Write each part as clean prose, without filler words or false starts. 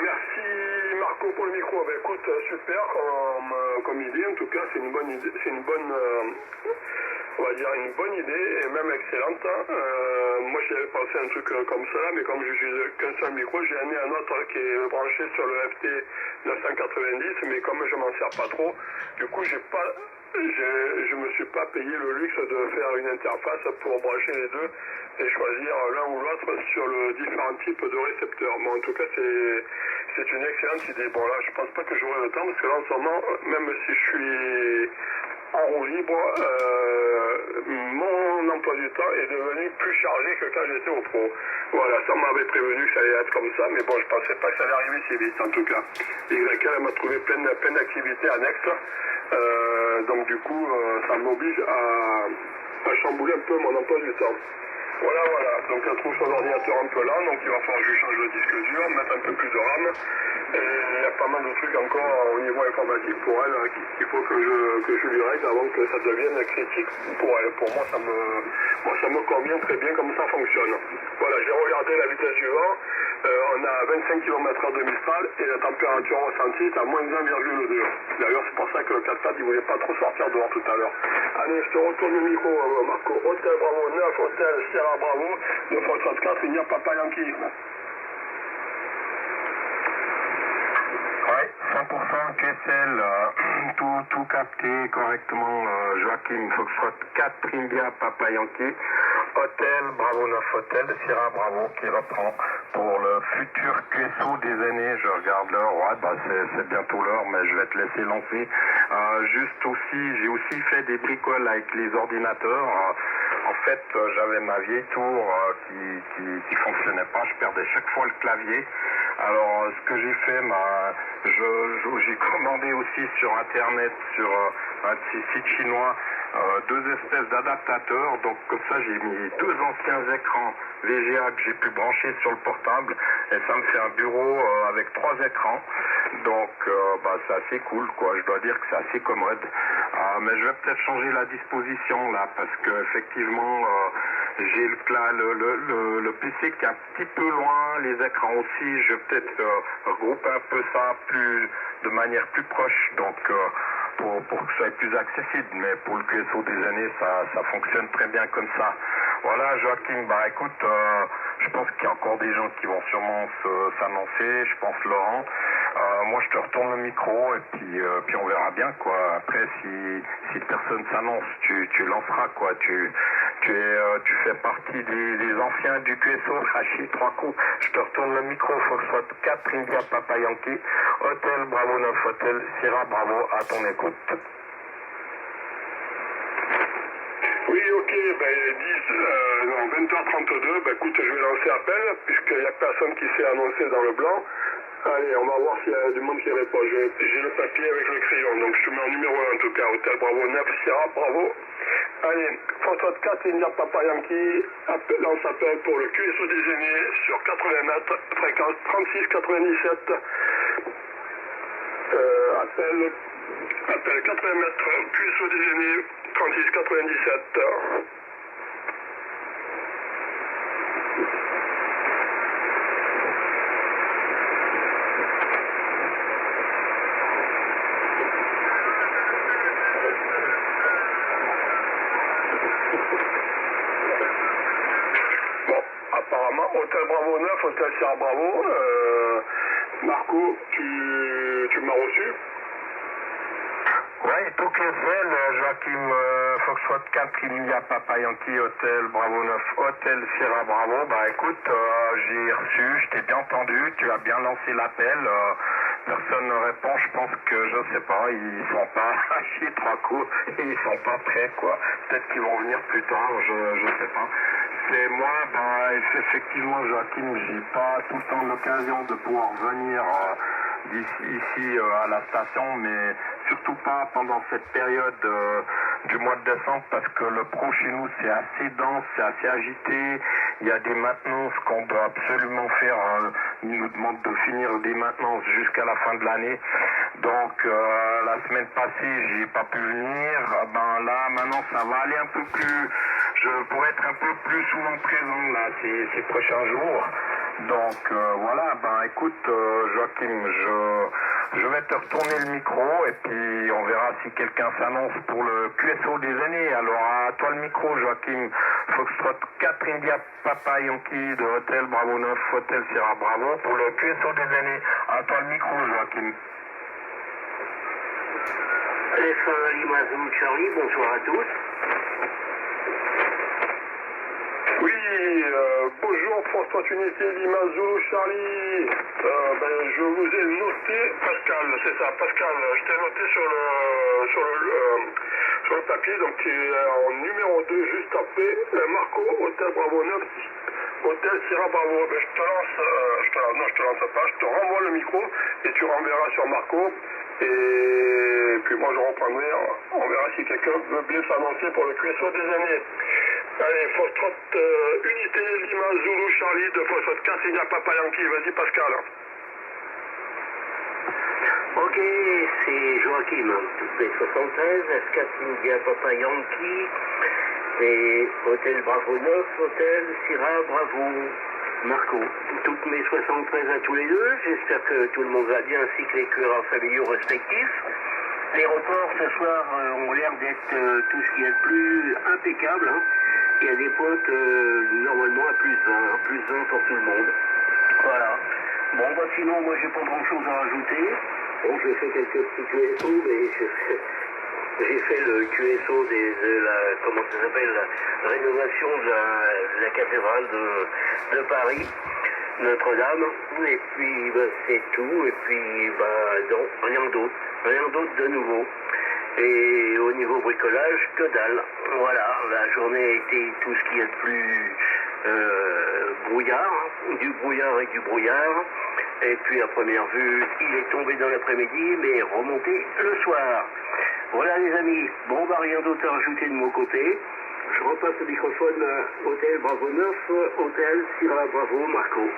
merci Marco pour le micro. Ben, écoute, super comme idée, en tout cas c'est une bonne idée, c'est une bonne, on va dire une bonne idée et même excellente. Moi j'avais pensé à un truc comme ça, mais comme je suis qu'un seul micro, j'ai amené un autre qui est branché sur le FT 990, mais comme je m'en sers pas trop, du coup je me suis pas payé le luxe de faire une interface pour brancher les deux et choisir l'un ou l'autre sur le différents types de récepteurs. Bon, en tout cas, c'est une excellente idée. Bon, là, je pense pas que j'aurai le temps parce que là, en ce moment, même si je suis en roue libre, mon emploi du temps est devenu plus chargé que quand j'étais au pro. Voilà, ça m'avait prévenu que ça allait être comme ça, mais bon, je pensais pas que ça allait arriver si vite, en tout cas. YL, elle m'a trouvé plein d'activités annexes. Donc du coup, ça m'oblige à chambouler un peu mon emploi du temps. Voilà. Donc je trouve son ordinateur un peu lent, donc il va falloir que je change le disque dur, mettre un peu plus de RAM. Et il y a pas mal de trucs encore au niveau informatique pour elle qu'il faut que je lui règle avant que ça devienne critique pour elle. Pour moi, ça me convient très bien comme ça fonctionne. Voilà, j'ai regardé la vitesse du vent. On a 25 km/h de Mistral et la température ressentie est à moins 1,2. D'ailleurs, c'est pour ça que le 4x4 il voulait pas trop sortir dehors tout à l'heure. Allez, je te retourne le micro, Marco. Hôtel Bravo 9, Hôtel Sierra Bravo, 934, il n'y a Papa Yankee. Oui, 100% QSL, tout capté correctement, Joachim Foxtrot 4 India Papa Yankee, Hôtel Bravo 9 Hôtel Sierra Bravo qui reprend pour le futur QSO des années. Je regarde l'heure, ouais, c'est bientôt l'heure, mais je vais te laisser lancer. Juste aussi, j'ai aussi fait des bricoles avec les ordinateurs. En fait, j'avais ma vieille tour qui fonctionnait pas, je perdais chaque fois le clavier. Alors, ce que j'ai fait, j'ai commandé aussi sur Internet, sur un de ces sites chinois, deux espèces d'adaptateurs. Donc, comme ça, j'ai mis deux anciens écrans VGA que j'ai pu brancher sur le portable. Et ça me fait un bureau avec trois écrans. Donc, c'est assez cool, quoi. Je dois dire que c'est assez commode. Mais je vais peut-être changer la disposition, là, parce que effectivement, j'ai le PC qui est un petit peu loin, les écrans aussi. Je vais peut-être regrouper un peu ça de manière plus proche, donc pour que ça soit plus accessible. Mais pour le QSO des années, ça fonctionne très bien comme ça. Voilà, Joachim, écoute, je pense qu'il y a encore des gens qui vont sûrement s'annoncer. Je pense Laurent. Moi, je te retourne le micro et puis on verra bien, quoi. Après, si personne s'annonce, tu lanceras, quoi. Tu fais partie des anciens du QSO, Rachid, 3 coups. Je te retourne le micro, Foxtrot 4 India Papa Yankee, Hôtel Bravo 9 Hôtel Sierra Bravo, à ton écoute. Oui, ok, 20h32, écoute, je vais lancer appel, puisqu'il n'y a personne qui s'est annoncé dans le blanc. Allez, on va voir s'il y a du monde qui répond. J'ai le papier avec le crayon, donc je te mets en numéro 1 en tout cas, Hôtel Bravo 9, Sierra Bravo. Allez, Foxtrot 4, India Papa Yankee, lance appel pour le QSO des aînés sur 80 mètres, fréquence 3697. Appel 80 mètres, QSO des aînés, 3697. Bon, apparemment, Hôtel Bravo 9, Hôtel Sierra Bravo, Marco, tu m'as reçu? Oui, tout QSL, Joachim Foxtrot 4 India Papa Yankee, Hôtel Bravo 9, Hôtel Sierra Bravo. Écoute, j'ai reçu, je t'ai bien entendu, tu as bien lancé l'appel. Personne ne répond, je pense que, je sais pas, ils sont pas hachés 3 coups, ils sont pas prêts, quoi. Peut-être qu'ils vont venir plus tard, je sais pas. C'est moi, effectivement, Joachim, j'ai pas tout le temps l'occasion de pouvoir venir ici à la station, mais surtout pas pendant cette période du mois de décembre, parce que le pro chez nous c'est assez dense, c'est assez agité. Il y a des maintenances qu'on doit absolument faire. Ils nous demandent de finir des maintenances jusqu'à la fin de l'année. Donc la semaine passée j'ai pas pu venir. Là maintenant ça va aller un peu plus. Je pourrais être un peu plus souvent présent là ces prochains jours. Donc voilà, ben écoute Joachim, je vais te retourner le micro et puis on verra si quelqu'un s'annonce pour le QSO des années. Alors à toi le micro Joachim, Foxtrot 4 India Papa Yankee de Hôtel Bravo 9, Hôtel Sierra Bravo pour le QSO des années. À toi le micro Joachim. F1 Lima Zulu Charlie, bonsoir à tous. Oui, bonjour François Unité Lima Zulu Charlie. Je vous ai noté Pascal, c'est ça, Pascal. Je t'ai noté sur le papier, donc tu es en numéro 2 juste après Marco, Hôtel Bravo 9, Hôtel Sierra Bravo. Je te lance pas, je te renvoie le micro et tu renverras sur Marco. Et puis moi je reprendrai, on verra si quelqu'un veut bien s'annoncer pour le QSO des années. Allez, Foxtrot Unité Lima Zulu Charlie de Foxtrot 4 India Papa Yankee, vas-y Pascal. Ok, c'est Joachim, P73, F4 India Papa Yankee, et Hôtel Bravo 9, Hôtel Sierra Bravo Marco. Toutes mes 73 à tous les deux, j'espère que tout le monde va bien ainsi que les coureurs familiaux respectifs. Les reports ce soir ont l'air d'être tout ce qui est le plus impeccable. Hein. Il y a des pointes normalement à plus 20 pour tout le monde. Voilà. Bon, bah sinon, moi j'ai pas grand chose à rajouter. Bon, j'ai fait quelques petits QSO, mais j'ai fait le QSO de la, comment ça s'appelle, la rénovation de la cathédrale de Paris, Notre-Dame. Et puis, bah, c'est tout. Et puis, bah, non, rien d'autre de nouveau. Et au niveau bricolage, que dalle. Voilà, la journée a été tout ce qui est le plus brouillard, hein, du brouillard et du brouillard. Et puis à première vue, il est tombé dans l'après-midi, mais remonté le soir. Voilà les amis, bon bah rien d'autre à rajouter de mon côté. Je repasse le microphone à Hôtel Bravo 9, Hôtel Sierra Bravo Marco.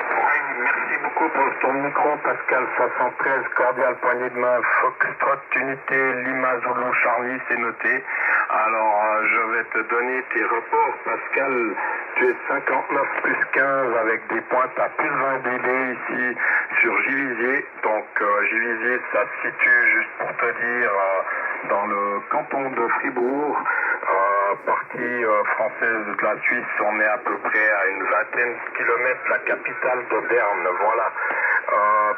Oui, merci beaucoup pour ton micro, Pascal 73, cordial poignée de main, Foxtrot Unité Lima Zulu Charlie, c'est noté. Alors, je vais te donner tes reports, Pascal. Tu es 59 plus 15 avec des pointes à plus 20 dB ici sur Givisier. Donc, Givisier, ça se situe, juste pour te dire, dans le canton de Fribourg. Partie française de la Suisse, on est à peu près à une vingtaine de kilomètres de la capitale de Berne, voilà.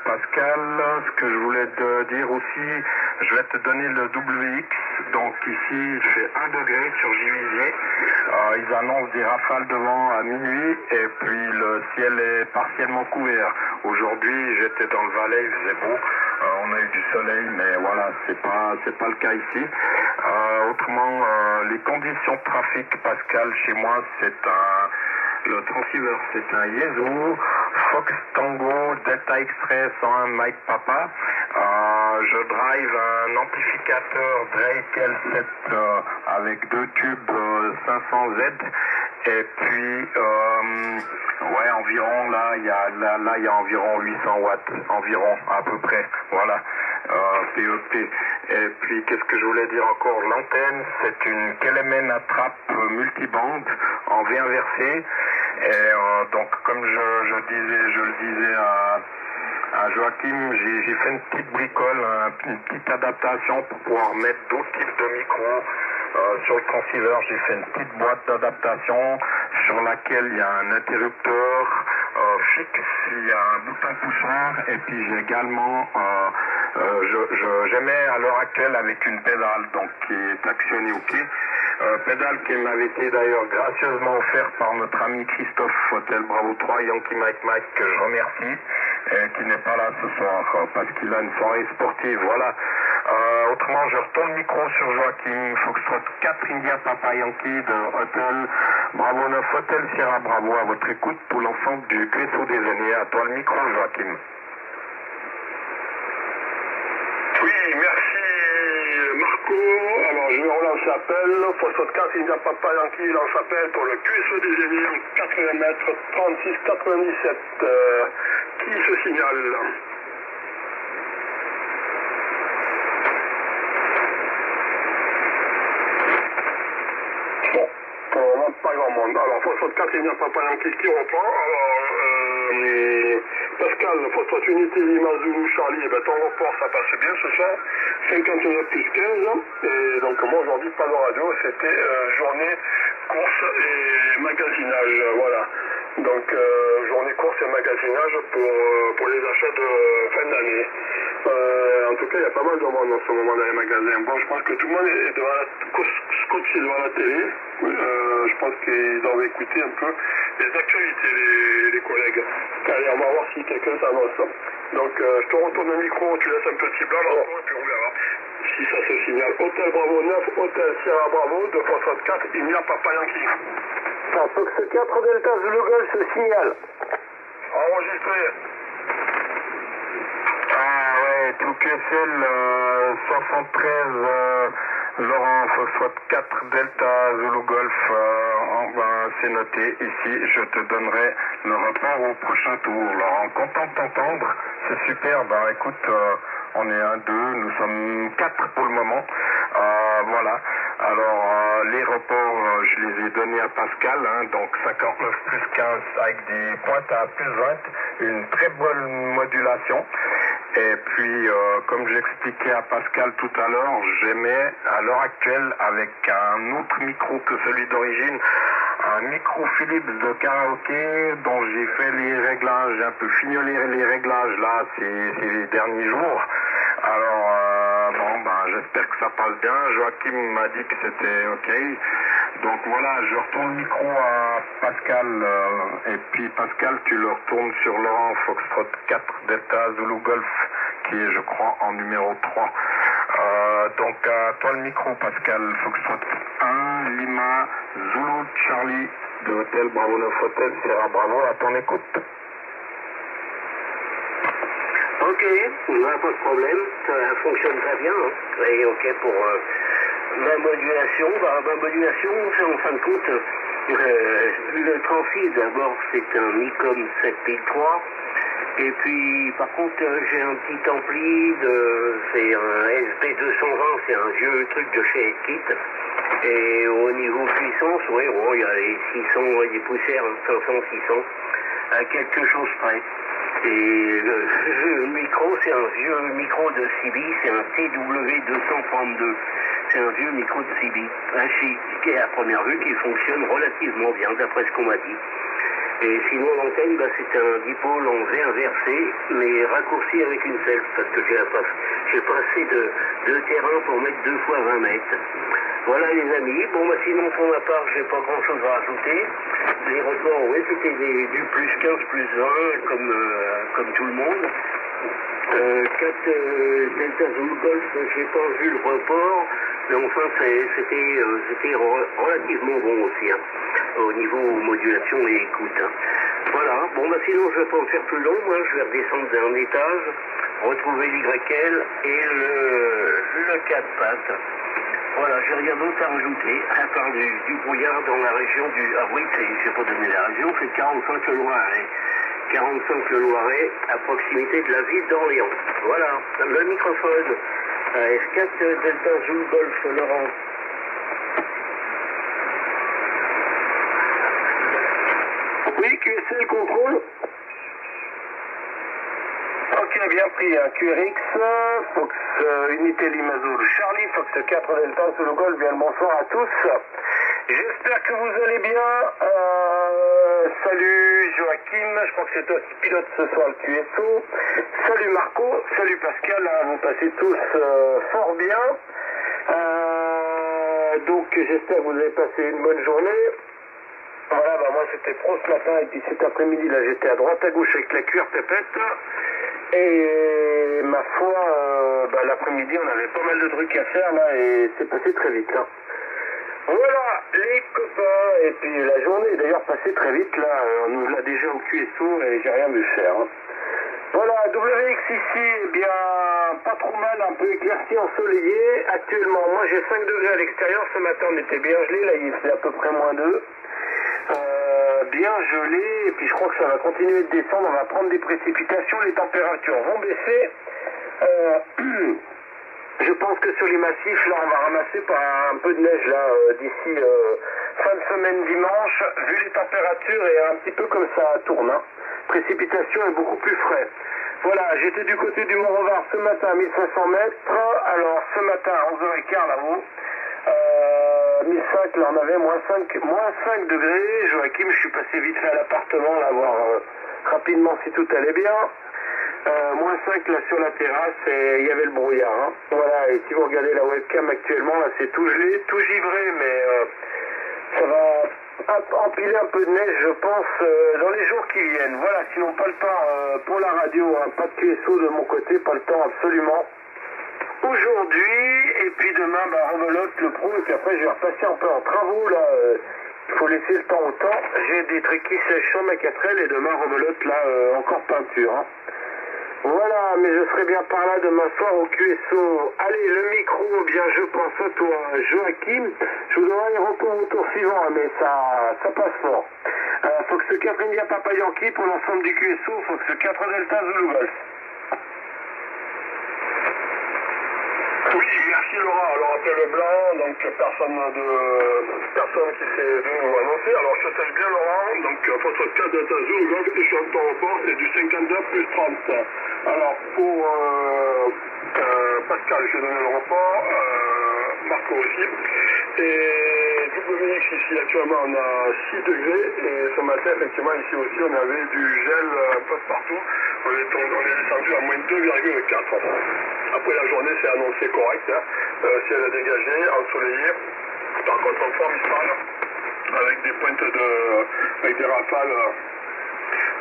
Pascal, ce que je voulais te dire aussi, je vais te donner le WX, donc ici il fait 1 degré sur Givisier, ils annoncent des rafales de vent à minuit et puis le ciel est partiellement couvert. Aujourd'hui j'étais dans le Valais, il faisait beau, on a eu du soleil, mais voilà, c'est pas le cas ici. Autrement, les conditions de trafic, Pascal, chez moi, le transceiver, c'est un Yezo, Fox Tango, Delta X-Ray 101 Mike Papa. Je drive un amplificateur Drake L7 avec 2 tubes 500Z. Et puis, ouais, environ, là, il y a environ 800 watts, environ, à peu près, voilà, PEP. Et puis, qu'est-ce que je voulais dire encore? L'antenne, c'est une Kelemen Attrape multibande en V inversé. Et donc, comme je le disais à Joachim, j'ai fait une petite bricole, une petite adaptation pour pouvoir mettre d'autres types de micros. Sur le transceiver, j'ai fait une petite boîte d'adaptation sur laquelle il y a un interrupteur fixe, il y a un bouton poussoir et puis j'ai également, j'émets à l'heure actuelle avec une pédale donc qui est actionnée au pied. Pédale qui m'avait été d'ailleurs gracieusement offerte par notre ami Christophe Hôtel Bravo 3 Yankee Mike que je remercie et qui n'est pas là ce soir parce qu'il a une soirée sportive. Voilà. Autrement, je retourne le micro sur Joachim Foxtrot 4 India Papa Yankee de Hôtel Bravo 9 Hôtel Sierra Bravo à votre écoute pour l'ensemble du QSO des années. À toi le micro, Joachim. Oui, merci Marco. Alors je vais relancer l'appel. Foxtrot 4 India Papa Yankee lance appel pour le QSO des années 80 mètres 36-97. Qui se signale? Bon, pour le moment, pas grand monde. Alors, Foxtrot 4 India Papa Yankee qui reprend. Alors, Pascal, Phosphate Unité Lima Zulu Charlie, et ben ton report ça passe bien ce soir, 59 plus 15, et donc moi aujourd'hui pas de radio, c'était journée course et magasinage, voilà. Donc journée course et magasinage pour les achats de fin d'année. En tout cas, il y a pas mal de monde en ce moment dans les magasins. Bon, je pense que tout le monde est scotché devant la télé. Je pense qu'ils doivent écouter un peu les actualités, les collègues. Allez, on va voir si quelqu'un s'annonce. Donc, je te retourne le micro, tu laisses un petit blanc et puis on verra si ça se signale. Hôtel Bravo 9, Hôtel Sierra Bravo, 264, il n'y a Papa Yankee. Fox 4 Delta Zulu Golf se signale. Enregistré. Ah ouais, tout QSL 73 Laurent Foxtrot 4 Delta Zulu Golf, c'est noté ici, je te donnerai le report au prochain tour. Laurent, content de t'entendre, c'est super, bah écoute, on est 1, 2, nous sommes 4 pour le moment, voilà. Alors les reports, je les ai donnés à Pascal, hein, donc 59 plus 15 avec des pointes à plus 20, une très bonne modulation. Et puis, comme j'expliquais à Pascal tout à l'heure, j'émets à l'heure actuelle avec un autre micro que celui d'origine, un micro Philips de karaoké dont j'ai fait les réglages, j'ai un peu fignolé les réglages là ces derniers jours. Alors, j'espère que ça passe bien. Joachim m'a dit que c'était OK. Donc voilà, je retourne le micro à Pascal. Et puis Pascal, tu le retournes sur Laurent Foxtrot 4 Delta Zulu Golf, qui est, je crois, en numéro 3. Donc à toi le micro, Pascal. Foxtrot 1, Lima, Zulu, Charlie, de Hôtel Bravo 9 Hôtel, Sierra Bravo, à ton écoute. Ok, pas de problème, ça fonctionne très bien. Hein. Et ok pour ma modulation. Ma modulation, c'est en fin de compte, le transfert d'abord c'est un Nikon 7003. Et puis par contre j'ai un petit ampli, c'est un SP220, c'est un vieux truc de chez Kit. Et au niveau puissance, il y a les 600, des poussières, 500, 600, à quelque chose près. Et le micro, c'est un vieux micro de CB, c'est un TW232. C'est un vieux micro de CB, qui est à première vue, qui fonctionne relativement bien, d'après ce qu'on m'a dit. Et sinon, l'antenne, c'est un dipôle en V inversé, mais raccourci avec une self, parce que j'ai pas assez de terrain pour mettre 2 fois 20 mètres. Voilà les amis. Bon, sinon, pour ma part, j'ai pas grand chose à rajouter. Les reports, c'était du plus 15, plus 20, comme tout le monde. 4 Delta Zulu Golf, j'ai pas vu le report, mais enfin, c'était relativement bon aussi, hein, au niveau modulation et écoute. Hein. Voilà, bon, sinon, je vais pas en faire plus long, moi, je vais redescendre d'un étage, retrouver l'YL et le 4 pattes. Voilà, j'ai rien d'autre à rajouter, à part du brouillard dans la région du... Ah oui, j'ai pas donné la région, c'est 45 le Loiret. 45 le Loiret, à proximité de la ville d'Orléans. Voilà, le microphone, F4 Delta Zulu Golf Laurent. Oui, QSL contrôle. Ok, bien pris, un QRX, Fox Unité Lima Zulu Charlie, Fox 4 Delta Zulu Golf, bien le bonsoir à tous. J'espère que vous allez bien. Salut Joachim, je crois que c'est toi qui pilote ce soir le QSO. Salut Marco, salut Pascal, vous passez tous fort bien. Donc j'espère que vous avez passé une bonne journée. Voilà, moi c'était pro ce matin et puis cet après-midi là j'étais à droite à gauche avec la cuir pépette. Et ma foi, l'après-midi on avait pas mal de trucs à faire là et c'est passé très vite là. Voilà les copains, et puis la journée est d'ailleurs passée très vite là, on nous l'a déjà au QSO et j'ai rien vu faire. Hein. Voilà, WX ici, eh bien pas trop mal, un peu éclairci, ensoleillé. Actuellement, moi j'ai 5 degrés à l'extérieur, ce matin on était bien gelé, là il fait à peu près moins 2. Bien gelé, et puis je crois que ça va continuer de descendre, on va prendre des précipitations, les températures vont baisser. Je pense que sur les massifs, là, on va ramasser un peu de neige, là, d'ici fin de semaine dimanche, vu les températures et un petit peu comme ça tourne. Hein. précipitation est beaucoup plus frais. Voilà, j'étais du côté du Mont-Revard ce matin à 1500 mètres. Alors ce matin à 11h15 là-haut, 1005, là on avait moins 5 degrés. Joachim, je suis passé vite fait à l'appartement là, voir rapidement si tout allait bien. Moins 5 là sur la terrasse et il y avait le brouillard. Hein. Voilà, et si vous regardez la webcam actuellement, là c'est tout gelé, tout givré, mais ça va empiler un peu de neige, je pense, dans les jours qui viennent. Voilà, sinon pas le temps pour la radio, hein, pas de QSO de mon côté, pas le temps absolument. Aujourd'hui, et puis demain, rebelote le pro, et puis après je vais repasser un peu en travaux, là, il faut laisser le temps au temps. J'ai des trucs qui sèchent sur ma 4L, et demain rebelote, là, encore peinture. Hein. Voilà, mais je serai bien par là demain soir au QSO. Allez, le micro, bien je pense à toi, Joachim. Je vous donnerai les recours au tour suivant, mais ça passe fort. Fox 4 India Papa Yankee pour l'ensemble du QSO, Fox 4 Delta Zulu Golf. Oui, merci Laurent. Alors après le blanc, donc personne qui s'est venu nous annoncer. Alors je t'aime bien Laurent, donc votre 4 Delta Zulu Golf et sur ton report c'est du 52 plus 30. Alors pour Pascal, je donne le report, Marco aussi. Et WX ici actuellement on a 6 degrés et ce matin effectivement ici aussi on avait du gel un peu partout. On est descendu à moins 2,4. Après la journée c'est annoncé correct, hein. Ciel a dégagé, ensoleillé. Par contre en forme il parle avec des pointes avec des rafales.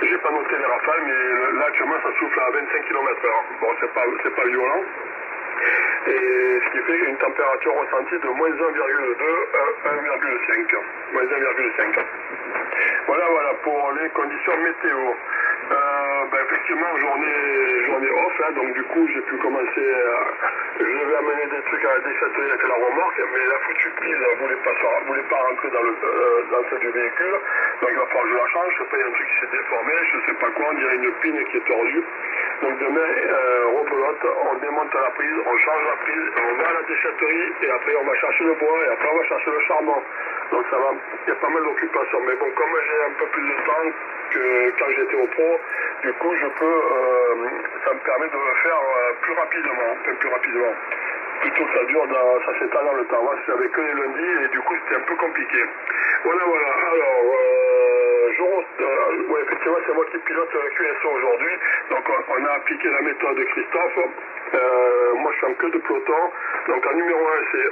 J'ai pas noté les rafales, mais là actuellement ça souffle à 25 km/h. Bon, c'est pas violent. Et ce qui fait une température ressentie de moins 1,2 à 1,5. Moins 1,5. Voilà pour les conditions météo. Effectivement, journée off, hein, donc du coup j'ai pu commencer, je devais amener des trucs à la déchatterie avec la remorque, mais la foutue pile voulait pas rentrer dans celle du véhicule, donc il va falloir que je la change, je sais pas, il y a un truc qui s'est déformé, je sais pas quoi, on dirait une pine qui est tordue. Donc demain, rebelote, on démonte la prise, on change la prise, on va à la déchatterie et après on va chercher le bois et après on va chercher le charbon. Donc ça va, il y a pas mal d'occupations. Mais bon, comme j'ai un peu plus de temps que quand j'étais au pro, du coup je peux, ça me permet de le faire plus rapidement. Plutôt que ça s'étale dans le temps. Moi j'avais que les lundis et du coup c'était un peu compliqué. Voilà. Alors, effectivement c'est moi qui pilote le QSO aujourd'hui. Donc on a appliqué la méthode de Christophe. Moi je suis en queue de peloton. Donc en numéro 1 c'est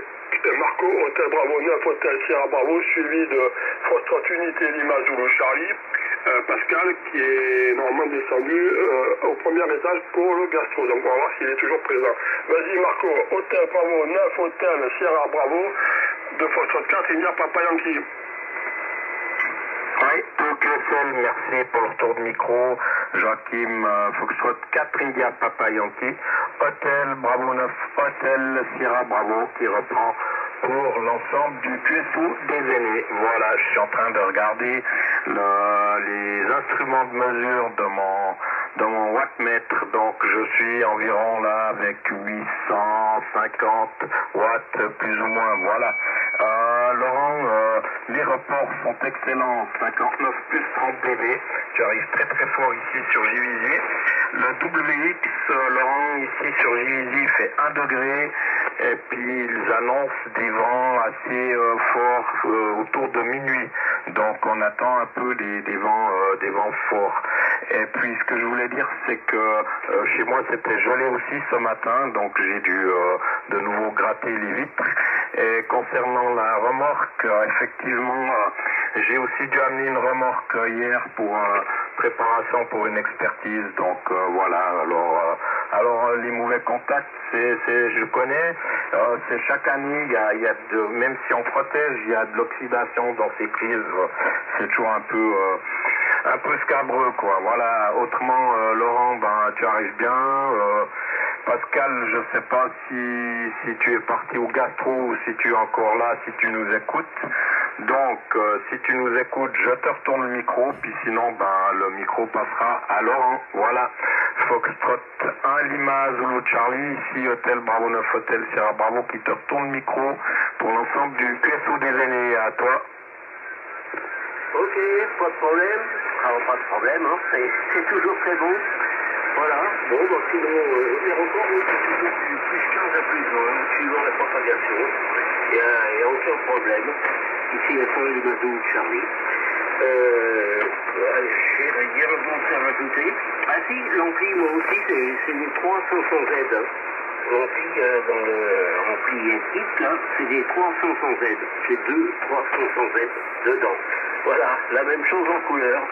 Marco, Hôtel Bravo, 9 Hôtel Sierra Bravo, suivi de Foxtrot Unité Lima Zulu Charlie. Pascal qui est normalement descendu au premier étage pour le gastro. Donc on va voir s'il est toujours présent. Vas-y Marco, Hôtel Bravo, 9 Hôtel Sierra Bravo, de Foxtrot 4 India Papa Yankee. Oui, QSL, merci pour le retour de micro. Joachim, Foxtrot 4 India Papa Yankee, Hôtel Bravo 9, Hôtel Sierra Bravo qui reprend pour l'ensemble du QSO des aînés. Voilà, je suis en train de regarder les instruments de mesure de mon wattmètre. Donc je suis environ là avec 850 watts plus ou moins. Voilà. Laurent, les reports sont excellents. 59 plus 30 dB. Tu arrives très très fort ici sur JVZ. Le WX, Laurent, ici sur JVZ fait 1 degré. Et puis ils annoncent des vents assez forts autour de minuit. Donc on attend un peu des vents forts. Et puis ce que je voulais dire, c'est que chez moi c'était gelé aussi ce matin, donc j'ai dû de nouveau gratter les vitres. Et concernant la remorque, effectivement, j'ai aussi dû amener une remorque hier pour préparation pour une expertise. Donc voilà. Alors les mauvais contacts, je connais. C'est chaque année, il y a même si on protège, il y a de l'oxydation dans ces prises. C'est toujours un peu scabreux, quoi. Voilà. Autrement, Laurent, tu arrives bien. Pascal, je ne sais pas si tu es parti au gastro ou si tu es encore là, si tu nous écoutes. Donc, si tu nous écoutes, je te retourne le micro, puis sinon, le micro passera à Laurent. Voilà. Foxtrot 1 Lima Zulu Charlie, ici Hôtel Bravo 9 Hôtel Sierra Bravo qui te retourne le micro pour l'ensemble du QSO des aînés. À toi. Ok, pas de problème. Alors, pas de problème, hein, c'est toujours très bon. Voilà, bon, donc sinon, les reports, oui, c'est toujours du plus 15 à plus 20, suivant la propagation. Il n'y a aucun problème. Ici, la fin du bateau de Charlie. J'ai rien d'autre à rajouter. Ah si, l'ampli, moi aussi, c'est des 3500Z. Hein. L'ampli, dans le ampli kit, là, c'est des 3500Z. J'ai deux 3500Z dedans. Voilà, la même chose en couleur.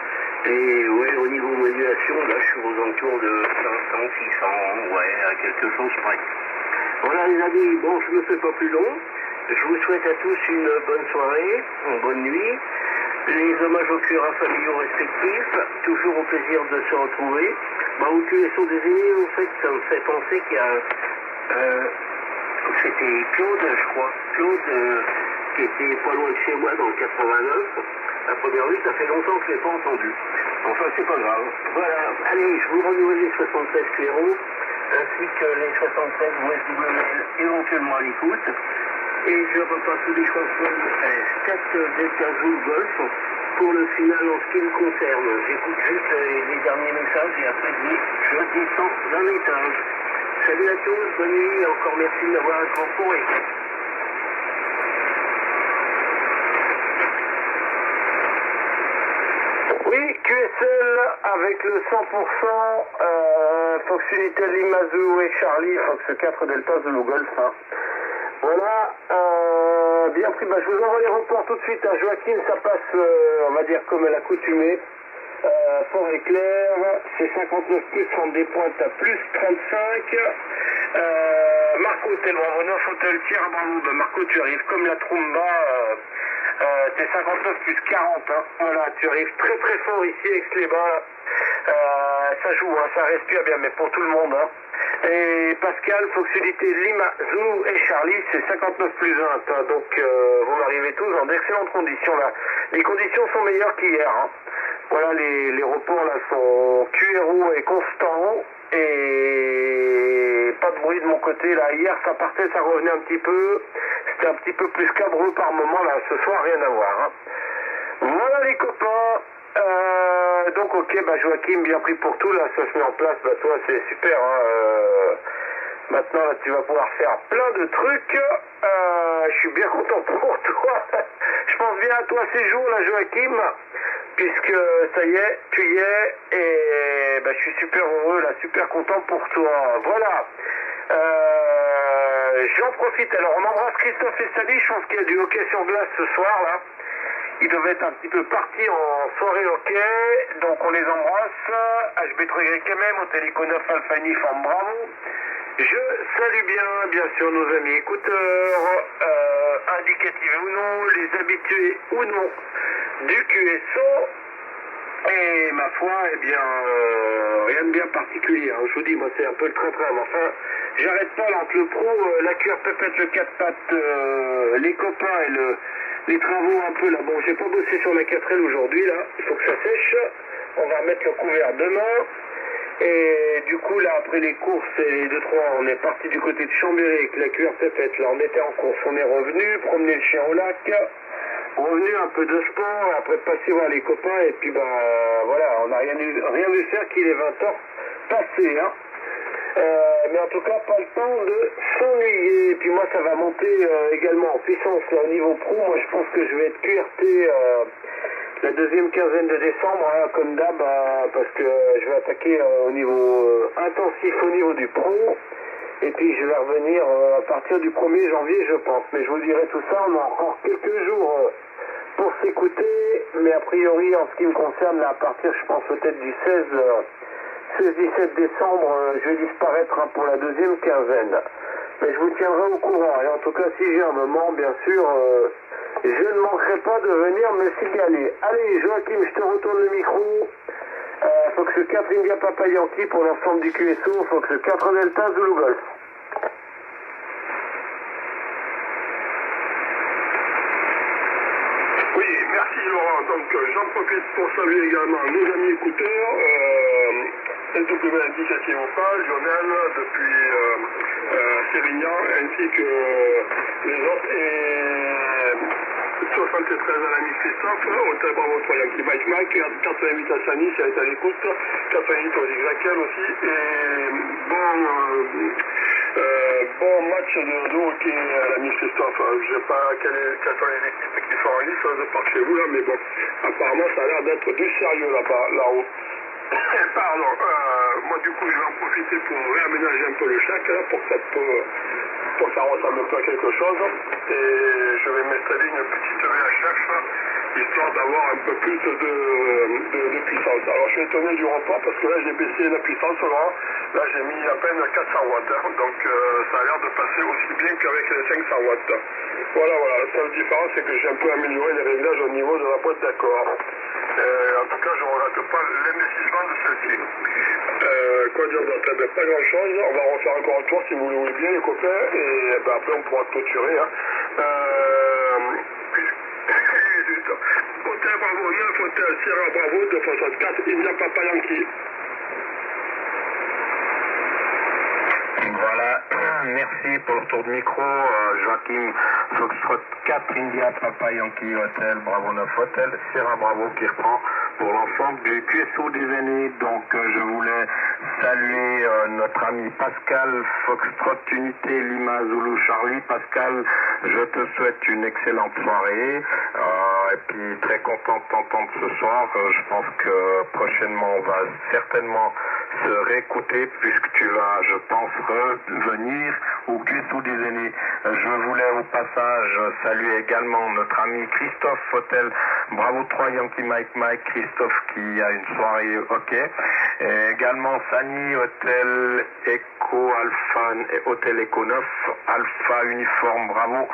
Et ouais, au niveau modulation, là, je suis aux alentours de 500, 600, ouais, à quelque chose près. Voilà les amis, bon, je ne me fais pas plus long. Je vous souhaite à tous une bonne soirée, une bonne nuit. Les hommages aux curats familiaux respectifs, toujours au plaisir de se retrouver. Bah, au QSO des aînés, en fait, ça me fait penser qu'il y a... c'était Claude, je crois. Claude, qui était pas loin de chez moi dans le 89. À première vue, ça fait longtemps que je ne l'ai pas entendu. Enfin, c'est pas grave. Voilà, allez, je vous renouvelle les 76 QRO, ainsi que les 73 OSWL éventuellement à l'écoute. Et je repasse les chansons 4 Delta Zulu Golf pour le final en ce qui me concerne. J'écoute juste les derniers messages et après je descends d'un étage. Salut à tous, bonne nuit et encore merci de m'avoir incorporé. Oui, QSL avec le 100% Fox Unitel Lima Zulu et Charlie, Fox 4 Delta Zulu Golf. Hein. Voilà, bien pris, bah, je vous envoie les reports tout de suite à Joachim, ça passe, on va dire comme à l'accoutumée. Fort éclair, c'est 59 plus, 30 des pointes à plus 35. Marco, Hôtel Bravo 9, Hôtel Sierra Bravo, bah, Marco, tu arrives comme la tromba, t'es 59 plus 40, hein. Voilà, tu arrives très très fort ici, Aix-les-Bains. Ça joue, hein, ça respire bien, mais pour tout le monde, hein. Et Pascal, Fox Unité Lima, Zulu et Charlie, c'est 59 plus 20. Hein. Donc vous arrivez tous dans d'excellentes conditions là. Les conditions sont meilleures qu'hier. Hein. Voilà, les reports là sont QRO et constants. Et pas de bruit de mon côté là. Hier ça partait, ça revenait un petit peu. C'était un petit peu plus cabreux par moment là. Ce soir, rien à voir. Hein. Voilà les copains. Donc ok, bah Joachim, bien pris pour tout, là, ça se met en place, bah toi c'est super, hein, maintenant là, tu vas pouvoir faire plein de trucs, je suis bien content pour toi, je pense bien à toi ces jours là Joachim, puisque ça y est, tu y es, et bah, je suis super heureux là, super content pour toi, voilà. J'en profite, alors on embrasse Christophe et Sally, je pense qu'il y a du hockey sur glace ce soir là. Ils devaient être un petit peu partis en soirée hockey, donc on les embrasse. HB3YMM, au Téléco 9 Alpha Uniforme Bravo. Je salue bien sûr nos amis écouteurs, indicatifs ou non, les habitués ou non du QSO. Et ma foi, eh bien, rien de bien particulier. Hein. Je vous dis, moi c'est un peu le train-train, mais enfin, j'arrête pas là, entre le pro, la cuir pépette, le 4 pattes, les copains et les travaux un peu là. Bon, j'ai pas bossé sur la 4L aujourd'hui là, il faut que ça sèche. On va remettre le couvert demain. Et du coup là, après les courses et les 2-3, on est parti du côté de Chambéry avec la cuir pépette. Là, on était en course, on est revenu, promener le chien au lac. Revenu un peu de sport, après passer voir les copains, et puis bah voilà, on n'a rien vu faire qu'il est 20h passé, hein. Mais en tout cas, pas le temps de s'ennuyer. Et puis moi, ça va monter également en puissance là, au niveau pro. Moi, je pense que je vais être QRT la deuxième quinzaine de décembre, hein, comme d'hab, parce que je vais attaquer au niveau intensif au niveau du pro. Et puis je vais revenir à partir du 1er janvier, je pense. Mais je vous dirai tout ça, on a encore quelques jours pour s'écouter. Mais a priori, en ce qui me concerne, là, à partir, je pense, peut-être du 16-17 décembre, je vais disparaître hein, pour la deuxième quinzaine. Mais je vous tiendrai au courant. Et en tout cas, si j'ai un moment, bien sûr, je ne manquerai pas de venir me signaler. Allez, Joachim, je te retourne le micro. Fox 4 India Papa Yankee pour l'ensemble du QSO, Fox 4 Delta Zulu Golf. Oui, merci Laurent. Donc j'en profite pour saluer également nos amis écouteurs, LW Indicatif Opal, Lionel depuis Sérignan, ainsi que les autres. Et 73 à l'ami Christophe, Hôtel Bravo 3 Yankee Mike Mike, 88 à Sani, si elle est à l'écoute, 88 aux Xaquel aussi, et bon match de hockey à l'ami Christophe. Je sais pas quelles sont les équipes qui sont en lice de par chez vous là, mais bon, apparemment ça a l'air d'être du sérieux là-bas, là-haut. Pardon, moi du coup je vais en profiter pour réaménager un peu le chac là, pour que ça ressemble un peu à quelque chose, et je vais m'installer une petite VHF histoire d'avoir un peu plus de puissance. Alors je suis étonné du report parce que là j'ai baissé la puissance là j'ai mis à peine 400 watts, donc ça a l'air de passer aussi bien qu'avec les 500 watts. Voilà, la seule différence c'est que j'ai un peu amélioré les réglages au niveau de la boîte d'accord. En tout cas je ne regrette pas l'investissement de celle-ci. Quoi dire d'autre? Pas grand chose, on va refaire encore un tour si vous le voulez bien les copains, et après on pourra clôturer. Hôtel Bravo 9, Hôtel Sierra Bravo 264, India Papa Yankee. Voilà, merci pour le tour de micro, Joachim Foxtrot 4, India Papa Yankee Hôtel Bravo 9 Hôtel Sierra Bravo qui reprend pour l'ensemble du QSO des aînés. Donc je voulais saluer notre ami Pascal Foxtrot Unité Lima Zulu Charlie. Pascal, je te souhaite une excellente soirée et puis très content de t'entendre ce soir. Je pense que prochainement on va certainement se réécouter puisque tu vas, je pense, revenir au QSO des aînés. Je voulais au passage saluer également notre ami Christophe Hôtel Bravo 3 Yankee Mike Mike, Christophe qui a une soirée hockey, et également Sani Hôtel Echo Alpha et Hôtel Echo 9 Alpha Uniforme Bravo.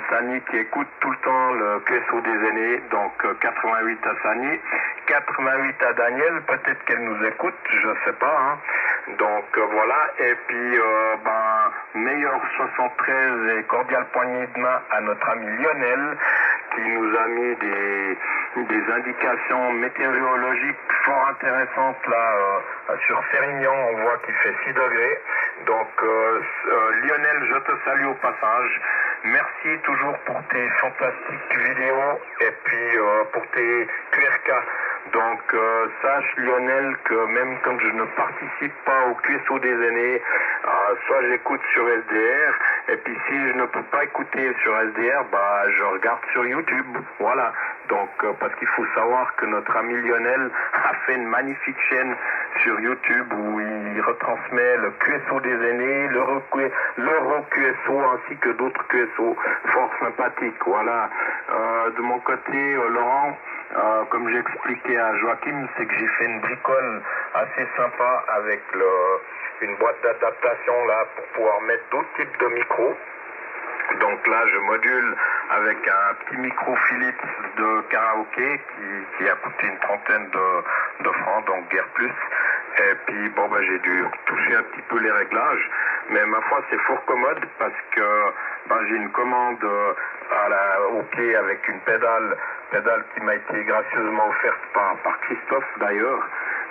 Sani qui écoute tout le temps le QSO des aînés, donc 88 à Sani, 88 à Daniel, peut-être qu'elle nous écoute, je sais pas, hein. Donc voilà, et puis meilleur 73 et cordial poignée de main à notre ami Lionel qui nous a mis des indications météorologiques fort intéressantes là sur Sérignan, on voit qu'il fait 6 degrés. Donc Lionel, je te salue au passage. Merci toujours pour tes fantastiques vidéos et puis pour tes QRK. Donc sache Lionel que même quand je ne participe pas au QSO des aînés, soit j'écoute sur SDR, et puis si je ne peux pas écouter sur SDR, je regarde sur YouTube. Voilà. Donc parce qu'il faut savoir que notre ami Lionel a fait une magnifique chaîne sur YouTube où il retransmet le QSO des aînés, l'Euro QSO ainsi que d'autres QSO fort sympathiques. Voilà. De mon côté, Laurent, comme j'ai expliqué à Joachim, c'est que j'ai fait une bricole assez sympa avec une boîte d'adaptation là pour pouvoir mettre d'autres types de micros. Donc là, je module avec un petit micro Philips de karaoké qui a coûté une trentaine de francs, donc guère plus. Et puis j'ai dû toucher un petit peu les réglages, mais ma foi c'est fort commode parce que j'ai une commande au pied avec une pédale qui m'a été gracieusement offerte par Christophe d'ailleurs.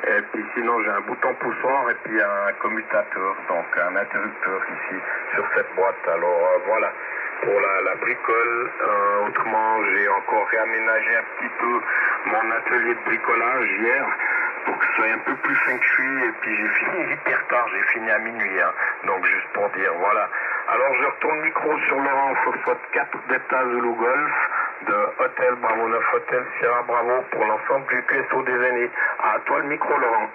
Et puis sinon j'ai un bouton poussoir et puis un commutateur, donc un interrupteur ici sur cette boîte. Alors voilà pour la bricole. Autrement j'ai encore réaménagé un petit peu mon atelier de bricolage hier pour que ce soit un peu plus feng shui, et puis j'ai fini hyper tard, j'ai fini à minuit, hein. Donc juste pour dire, voilà. Alors je retourne le micro sur Laurent Foxtrot 4 Delta Zulu Golf de Hôtel Bravo 9 Hôtel Sierra Bravo pour l'ensemble du QSO des aînés. À toi le micro Laurent.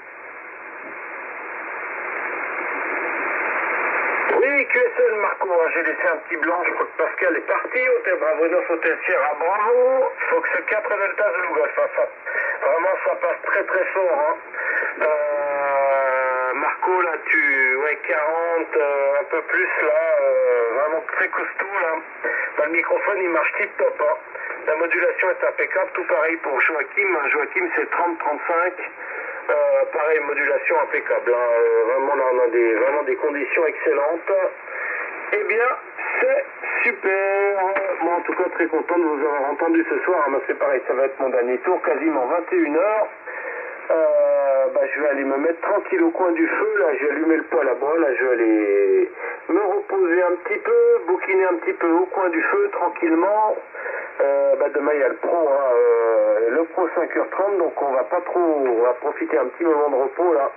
Oui, QSL Marco, j'ai laissé un petit blanc, je crois que Pascal est parti. Hôtel Bravo 9 Hôtel Sierra Bravo, Fox 4 Delta Zulu Golf. Vraiment ça passe très très fort, hein. Marco là 40, un peu plus là, vraiment très costaud là. Le microphone il marche tip top, hein. La modulation est impeccable, tout pareil pour Joachim. Joachim c'est 30-35, pareil modulation impeccable, hein. Vraiment là on a vraiment des conditions excellentes. Eh bien c'est super. Moi en tout cas très content de vous avoir entendu ce soir, hein. C'est pareil, ça va être mon dernier tour, quasiment 21h. je vais aller me mettre tranquille au coin du feu, là, j'ai allumé le poêle à bois, là, je vais aller me reposer un petit peu, bouquiner un petit peu au coin du feu, tranquillement. Demain, il y a le pro, le pro 5h30, donc on va profiter un petit moment de repos, là.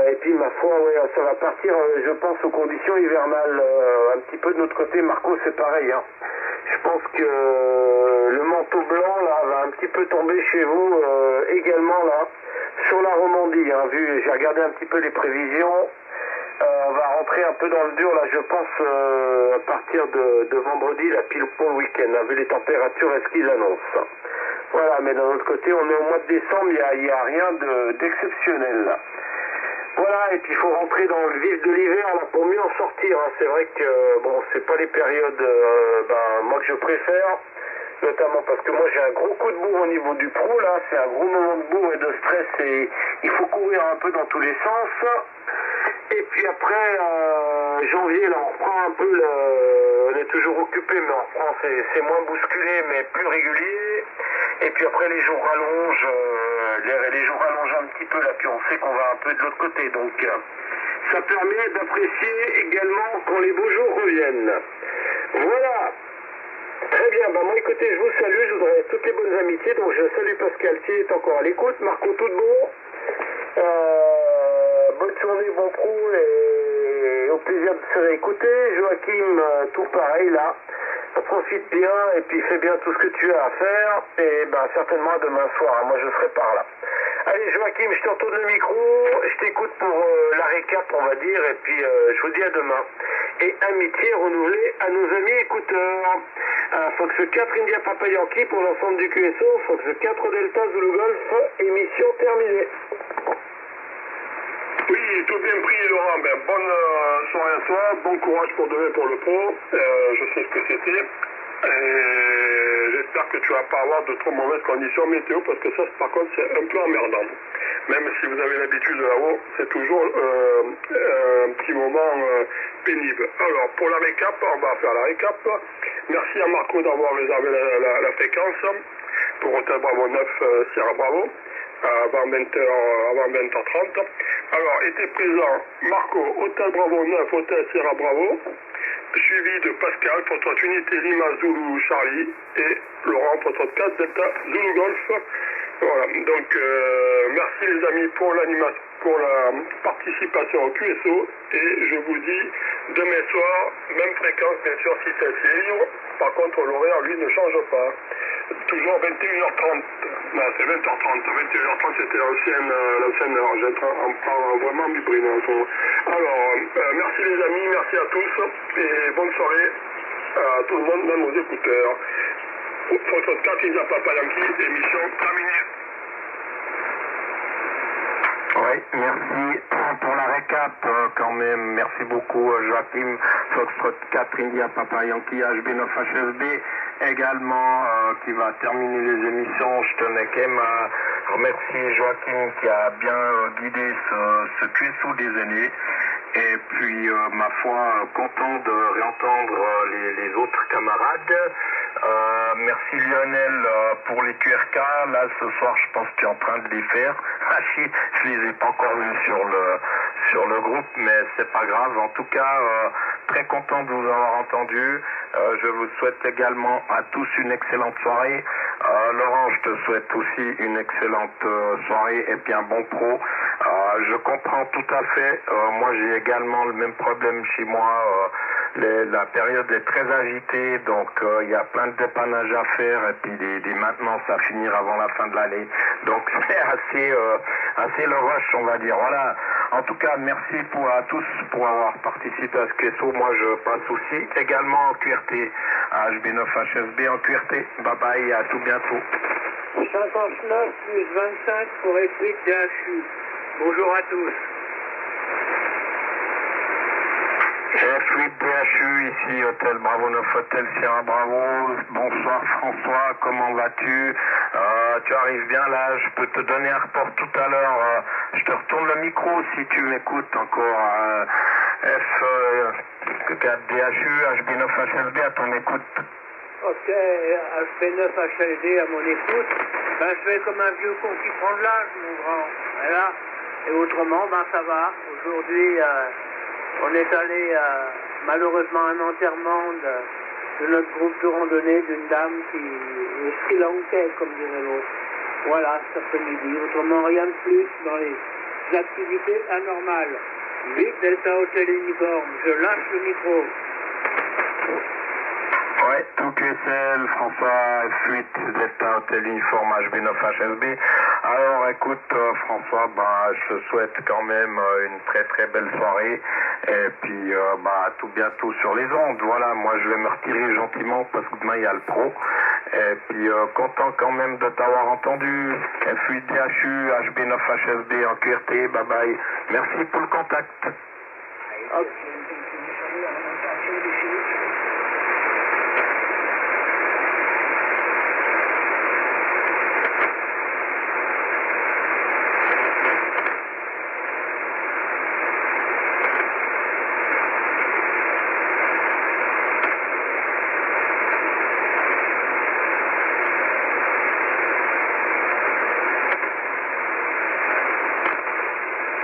Et puis, ma foi, ouais, ça va partir, je pense, aux conditions hivernales, un petit peu de notre côté. Marco, c'est pareil, hein. Je pense que le manteau blanc, là, va un petit peu tomber chez vous, également, là, sur la Romandie, hein. J'ai regardé un petit peu les prévisions. On va rentrer un peu dans le dur, là, je pense, à partir de vendredi, là, pile pour le week-end, hein, vu les températures et ce qu'ils annoncent. Voilà, mais d'un autre côté, on est au mois de décembre, il n'y a rien d'exceptionnel, là. Voilà, et puis il faut rentrer dans le vif de l'hiver, là, pour mieux en sortir, hein. C'est vrai que, bon, c'est pas les périodes, moi, que je préfère, notamment parce que moi, j'ai un gros coup de bourre au niveau du pro, là, c'est un gros moment de bourre et de stress, et il faut courir un peu dans tous les sens. Et puis après, janvier, là, on reprend un peu, on est toujours occupé, mais on reprend, c'est moins bousculé, mais plus régulier. Et puis après, les jours rallongent, les jours rallongent un petit peu, là, puis on sait qu'on va un peu de l'autre côté. Donc, ça permet d'apprécier également quand les beaux jours reviennent. Voilà. Très bien, moi écoutez, je vous salue, je voudrais toutes les bonnes amitiés, donc je salue Pascal qui est encore à l'écoute, Marco tout de bon. Bonne journée, bon pro et au plaisir de se réécouter. Joachim, tout pareil là. Profite bien et puis fais bien tout ce que tu as à faire. Et certainement demain soir, moi je serai par là. Allez Joachim, je te retourne le micro, je t'écoute pour la récap on va dire, et puis je vous dis à demain. Et amitié renouvelée à nos amis écouteurs. Fox 4 India Papa Yankee pour l'ensemble du QSO, Fox 4 Delta Zulu Golf, émission terminée. Oui, tout bien pris Laurent, bonne soirée à toi, bon courage pour demain pour le pro, je sais ce que c'était. J'espère que tu vas pas avoir de trop mauvaises conditions météo parce que ça par contre c'est un peu emmerdant. Même si vous avez l'habitude là-haut, c'est toujours un petit moment pénible. Alors pour la récap, on va faire la récap. Merci à Marco d'avoir réservé la fréquence pour Hôtel Bravo 9 Sierra Bravo avant 20h30. Alors était présent Marco, Hôtel Bravo 9, Hôtel Sierra Bravo, suivi de Pascal, Foxtrot Unité Lima Zulu Charlie et Laurent, Foxtrot 4 Delta Zulu Golf. Voilà, donc merci les amis pour l'animation, pour la participation au QSO et je vous dis demain soir, même fréquence bien sûr si c'est libre, par contre l'horaire lui ne change pas. Toujours 21h30, c'est 20h30, 21h30 c'était l'ancienne heure, j'étais vraiment vibrine en ce moment. Alors, merci les amis, merci à tous et bonne soirée à tout le monde, même aux écouteurs. Foxtrot 4 India Papa Yankee, émission terminée. Oui, merci pour la récap quand même. Merci beaucoup Joachim, Foxtrot 4 India Papa Yankee, HB9 HSB également qui va terminer les émissions. Je tenais quand même à remercier Joachim qui a bien guidé ce QSO des années. Et puis, ma foi, content de réentendre les autres camarades. Merci Lionel pour les QRK. Là, ce soir, je pense que tu es en train de les faire. Je les ai pas encore vus sur le groupe, mais c'est pas grave. En tout cas, très content de vous avoir entendu. Je vous souhaite également à tous une excellente soirée. Laurent, je te souhaite aussi une excellente soirée et puis un bon pro. Je comprends tout à fait. Moi, j'ai également le même problème chez moi. La période est très agitée, donc il y a plein de dépannages à faire et puis des maintenances à finir avant la fin de l'année. Donc c'est assez le rush, on va dire. Voilà. En tout cas, merci à tous pour avoir participé à ce QSO. Moi, je passe aussi également en QRT, à HB9 HSB en QRT. Bye bye, à tout bientôt. 59 plus 25 pour F8 DHU. Bonjour à tous. F8 DHU, ici Hôtel Bravo 9, Hôtel Sierra Bravo. Bonsoir François, comment vas-tu? Tu arrives bien là, je peux te donner un report tout à l'heure. Je te retourne le micro si tu m'écoutes encore. F4 DHU, HB9 HSB à ton écoute. Ok, HB9 HLD à mon écoute. Je fais comme un vieux con qui prend de l'âge, mon grand. Voilà. Et autrement, ben ça va. Aujourd'hui, on est allé malheureusement à un enterrement de notre groupe de randonnée d'une dame qui est Sri Lankais, comme dirait l'autre. Voilà, cet après-midi. Autrement, rien de plus dans les activités anormales. 8 Delta Hotel Uniforme, je lâche le micro. Ouais, tout QSL, François, F8, Delta Hotel Uniforme HB9HSB. Alors écoute François, bah, je te souhaite quand même une très très belle soirée et puis bah, tout bientôt sur les ondes. Voilà, moi je vais me retirer gentiment parce que demain il y a le pro. Et puis content quand même de t'avoir entendu. F8DHU, HB9HSB en QRT, bye bye. Merci pour le contact. Ok.